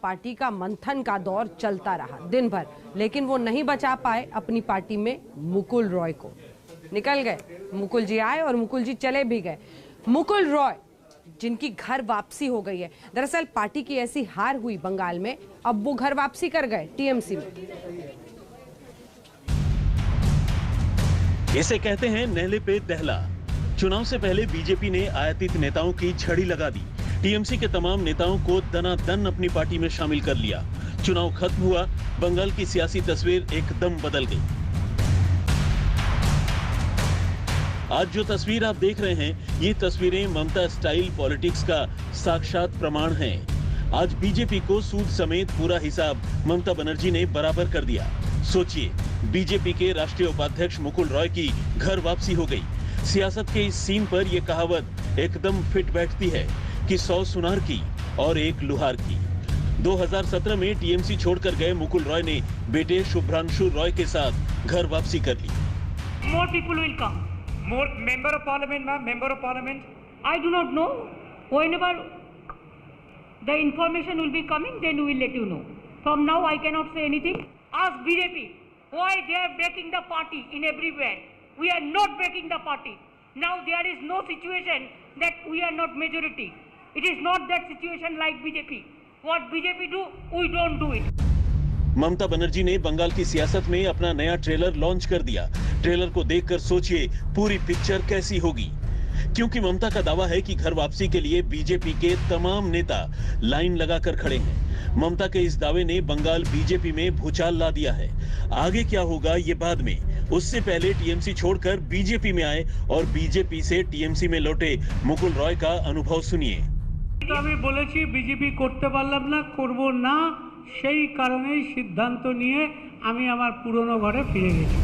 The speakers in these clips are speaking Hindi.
पार्टी का मंथन का दौर चलता रहा दिन भर, लेकिन वो नहीं बचा पाए अपनी पार्टी में मुकुल रॉय को। निकल गए, मुकुल जी आए और मुकुल जी चले भी गए। मुकुल रॉय जिनकी घर वापसी हो गई है। दरअसल पार्टी की ऐसी हार हुई बंगाल में, अब वो घर वापसी कर गए टीएमसी में। इसे कहते हैं नेहले पे दहला। चुनाव से पहले बीजेपी ने आयातित नेताओं की झड़ी लगा दी। टीएमसी के तमाम नेताओं को दनादन अपनी पार्टी में शामिल कर लिया। चुनाव खत्म हुआ, बंगाल की सियासी तस्वीर एकदम बदल गई। आज जो तस्वीर आप देख रहे हैं, ये तस्वीरें ममता स्टाइल पॉलिटिक्स का साक्षात प्रमाण हैं। आज बीजेपी को सूद समेत पूरा हिसाब ममता बनर्जी ने बराबर कर दिया। सोचिए, बीजेपी के राष्ट्रीय उपाध्यक्ष मुकुल रॉय की घर वापसी हो गई। सियासत के इस सीन पर यह कहावत एकदम फिट बैठती है कि 100 सुनार की और 1 लुहार की। 2017 में टीएमसी छोड़कर गए मुकुल रॉय ने बेटे शुभ्रांशु रॉय के साथ घर वापसी कर ली। More people will come. More member of parliament, ma'am, member of parliament. I do not know. Whenever the information will be coming, then we will let you know. From now, I cannot say anything. Ask BJP why they are breaking the party in everywhere. We are not breaking the party. Now there is no situation that we are not majority. It is not that situation like BJP. What BJP do, we don't do it. Mamata Banerjee ने बंगाल की सियासत में अपना नया ट्रेलर लॉन्च कर दिया। ट्रेलर को देखकर सोचिए पूरी पिक्चर कैसी होगी, क्योंकि ममता का दावा है कि घर वापसी के लिए बीजेपी के तमाम नेता लाइन लगाकर खड़े हैं। ममता के इस दावे ने बंगाल बीजेपी में भूचाल ला दिया है। आगे क्या होगा ये बाद में, उससे पहले टीएमसी छोड़कर बीजेपी में आए और बीजेपी से टीएमसी में लौटे मुकुल रॉय का अनुभव सुनिए। আমি বলেছি বিজেপি করতে পারলাম না, করব না, সেই কারণেই সিদ্ধান্ত নিয়ে আমি আমার পুরনো ঘরে ফিরে গেছি।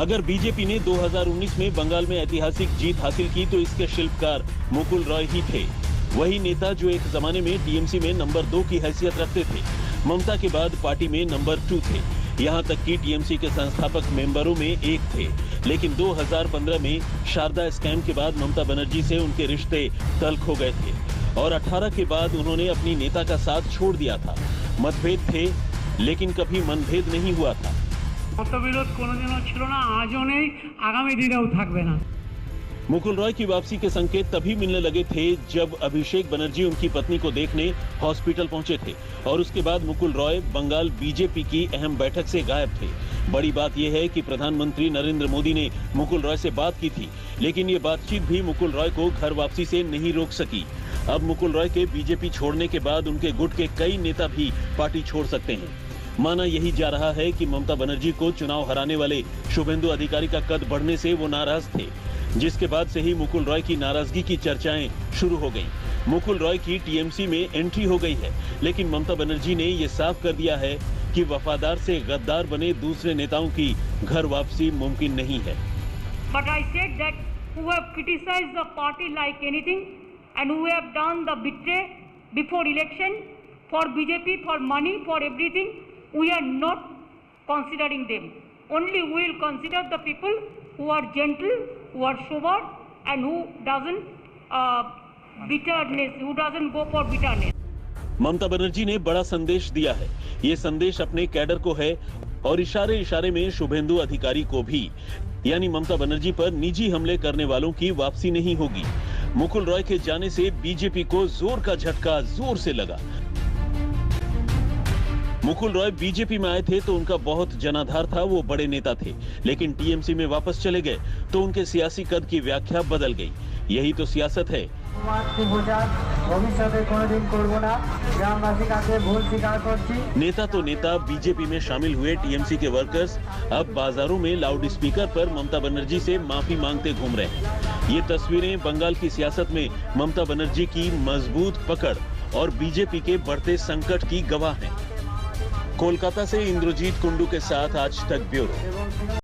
अगर बीजेपी ने 2019 में बंगाल में ऐतिहासिक जीत हासिल की तो इसके शिल्पकार मुकुल रॉय ही थे। वही नेता जो एक जमाने में टीएमसी में नंबर 2 की हैसियत रखते थे। ममता के बाद पार्टी में नंबर 2 थे। यहाँ तक कि टीएमसी के संस्थापक मेंबरों में एक थे। लेकिन 2015 में शारदा स्कैम के बाद ममता बनर्जी से उनके रिश्ते तल्ख हो गए थे और 18 के बाद उन्होंने अपनी नेता का साथ छोड़ दिया था। मतभेद थे, लेकिन कभी मनभेद नहीं हुआ था। মতবিরোধ কোনোদিনও ছিল না, আজও নেই, আগামী দিনেও থাকবে না। मुकुल रॉय की वापसी के संकेत तभी मिलने लगे थे जब अभिषेक बनर्जी उनकी पत्नी को देखने हॉस्पिटल पहुंचे थे और उसके बाद मुकुल रॉय बंगाल बीजेपी की अहम बैठक से गायब थे। बड़ी बात यह है कि प्रधानमंत्री नरेंद्र मोदी ने मुकुल रॉय से बात की थी, लेकिन ये बातचीत भी मुकुल रॉय को घर वापसी से नहीं रोक सकी। अब मुकुल रॉय के बीजेपी छोड़ने के बाद उनके गुट के कई नेता भी पार्टी छोड़ सकते हैं। माना यही जा रहा है कि ममता बनर्जी को चुनाव हराने वाले शुभेंदु अधिकारी का कद बढ़ने से वो नाराज थे, जिसके बाद से ही मुकुल रॉय की नाराजगी की चर्चाएं शुरू हो गईं। मुकुल रॉय की टीएमसी में एंट्री हो गई है, लेकिन ममता बनर्जी ने ये साफ कर दिया है कि वफादार से गद्दार बने दूसरे नेताओं की घर वापसी मुमकिन नहीं है। But I said that who have criticized the party like anything and who have done the betray before election for BJP, for money, for everything, we are not considering them. Only we will consider the people who are gentle, who are sober, and who doesn't bitterness, who doesn't go for bitterness. Mamata Banerjee ने बड़ा संदेश दिया है। ये संदेश अपने कैडर को है और इशारे इशारे में शुभेंदु अधिकारी को भी, यानी ममता बनर्जी पर निजी हमले करने वालों की वापसी नहीं होगी। मुकुल रॉय के जाने से बीजेपी को जोर का झटका जोर से लगा। मुकुल रॉय बीजेपी में आए थे तो उनका बहुत जनाधार था, वो बड़े नेता थे, लेकिन टीएमसी में वापस चले गए तो उनके सियासी कद की व्याख्या बदल गई। यही तो सियासत है। नेता तो नेता बीजेपी में शामिल हुए टीएमसी के वर्कर्स अब बाजारों में लाउड स्पीकर पर ममता बनर्जी से माफी मांगते घूम रहे हैं। ये तस्वीरें बंगाल की सियासत में ममता बनर्जी की मजबूत पकड़ और बीजेपी के बढ़ते संकट की गवाह हैं। कोलकाता से इंद्रजीत कुंडू के साथ आज तक ब्यूरो।